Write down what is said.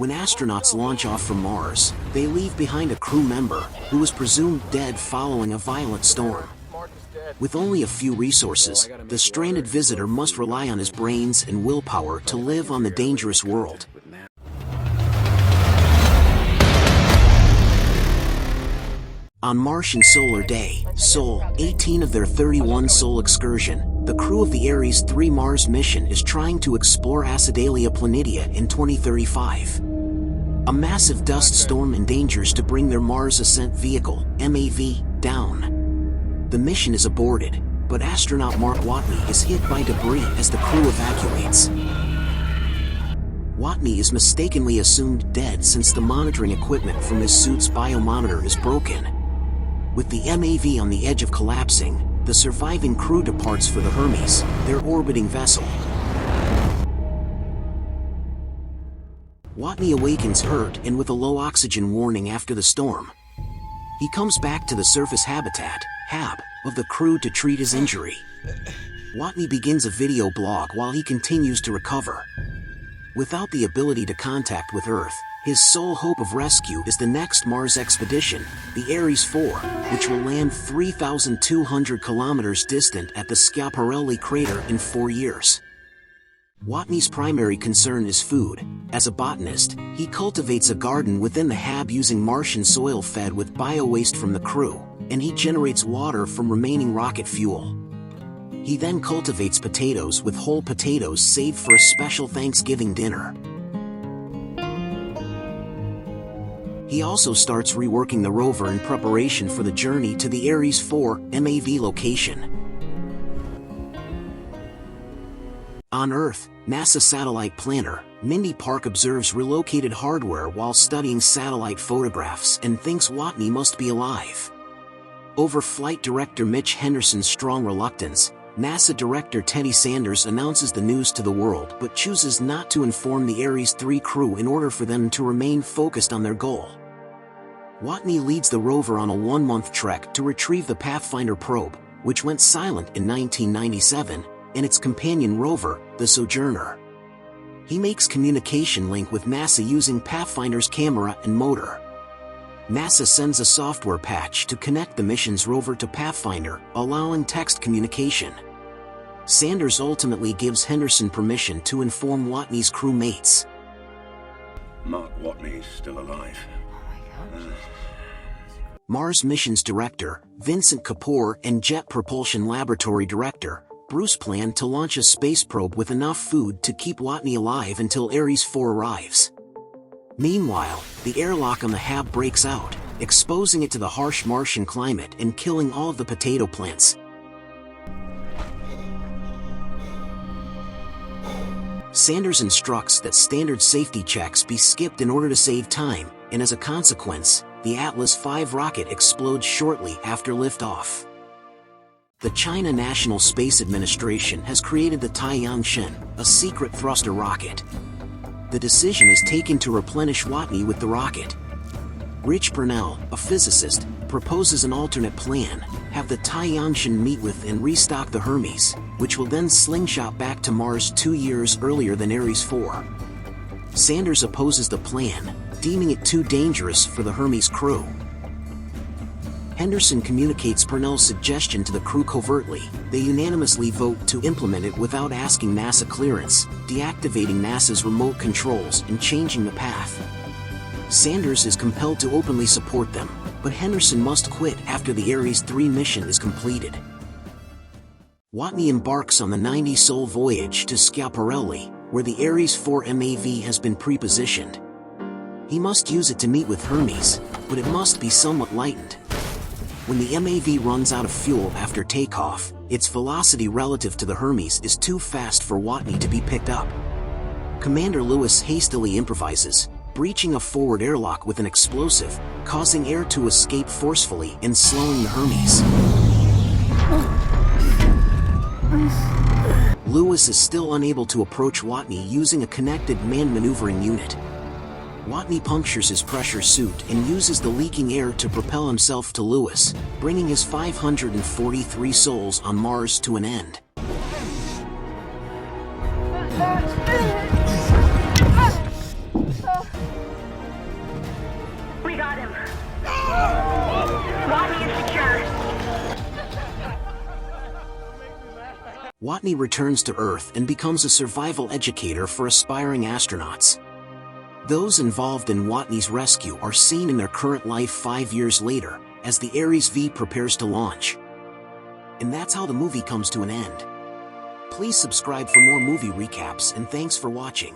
When astronauts launch off from Mars, they leave behind a crew member who was presumed dead following a violent storm. With only a few resources, the stranded visitor must rely on his brains and willpower to live on the dangerous world. On Martian Solar Day, Sol 18 of their 31 Sol excursion, the crew of the Ares 3 Mars mission is trying to explore Acidalia Planitia in 2035. A massive dust storm endangers to bring their Mars Ascent Vehicle, MAV, down. The mission is aborted, but astronaut Mark Watney is hit by debris as the crew evacuates. Watney is mistakenly assumed dead since the monitoring equipment from his suit's biomonitor is broken. With the MAV on the edge of collapsing, the surviving crew departs for the Hermes, their orbiting vessel. Watney awakens hurt and with a low oxygen warning after the storm. He comes back to the surface habitat, HAB, of the crew to treat his injury. Watney begins a video blog while he continues to recover. Without the ability to contact with Earth, his sole hope of rescue is the next Mars expedition, the Ares 4, which will land 3,200 kilometers distant at the Schiaparelli crater in 4 years. Watney's primary concern is food. As a botanist, he cultivates a garden within the HAB using Martian soil fed with bio-waste from the crew, and he generates water from remaining rocket fuel. He then cultivates potatoes with whole potatoes saved for a special Thanksgiving dinner. He also starts reworking the rover in preparation for the journey to the Ares 4 MAV location. On Earth, NASA satellite planner, Mindy Park observes relocated hardware while studying satellite photographs and thinks Watney must be alive. Over Flight Director Mitch Henderson's strong reluctance, NASA Director Teddy Sanders announces the news to the world but chooses not to inform the Ares 3 crew in order for them to remain focused on their goal. Watney leads the rover on a 1-month trek to retrieve the Pathfinder probe, which went silent in 1997, and its companion rover, the Sojourner. He makes communication link with NASA using Pathfinder's camera and motor. NASA sends a software patch to connect the mission's rover to Pathfinder, allowing text communication. Sanders ultimately gives Henderson permission to inform Watney's crewmates. Mark Watney's still alive. Mars Missions Director, Vincent Kapoor, and Jet Propulsion Laboratory Director, Bruce plan to launch a space probe with enough food to keep Watney alive until Ares 4 arrives. Meanwhile, the airlock on the HAB breaks out, exposing it to the harsh Martian climate and killing all of the potato plants. Sanders instructs that standard safety checks be skipped in order to save time, and as a consequence, the Atlas V rocket explodes shortly after liftoff. The China National Space Administration has created the Tiantian, a secret thruster rocket. The decision is taken to replenish Watney with the rocket. Rich Purnell, a physicist, proposes an alternate plan: have the Tiantian meet with and restock the Hermes, which will then slingshot back to Mars 2 years earlier than Ares 4. Sanders opposes the plan, deeming it too dangerous for the Hermes crew. Henderson communicates Purnell's suggestion to the crew covertly. They unanimously vote to implement it without asking NASA clearance, deactivating NASA's remote controls and changing the path. Sanders is compelled to openly support them, but Henderson must quit after the Ares 3 mission is completed. Watney embarks on the 90-Sol voyage to Schiaparelli, where the Ares 4 MAV has been prepositioned. He must use it to meet with Hermes, but it must be somewhat lightened. When the MAV runs out of fuel after takeoff, its velocity relative to the Hermes is too fast for Watney to be picked up. Commander Lewis hastily improvises, breaching a forward airlock with an explosive, causing air to escape forcefully and slowing the Hermes. Lewis is still unable to approach Watney using a connected man-maneuvering unit. Watney punctures his pressure suit and uses the leaking air to propel himself to Lewis, bringing his 543 souls on Mars to an end. We got him. Watney is secure. Watney returns to Earth and becomes a survival educator for aspiring astronauts. Those involved in Watney's rescue are seen in their current life 5 years later, as the Ares V prepares to launch. And that's how the movie comes to an end. Please subscribe for more movie recaps, and thanks for watching.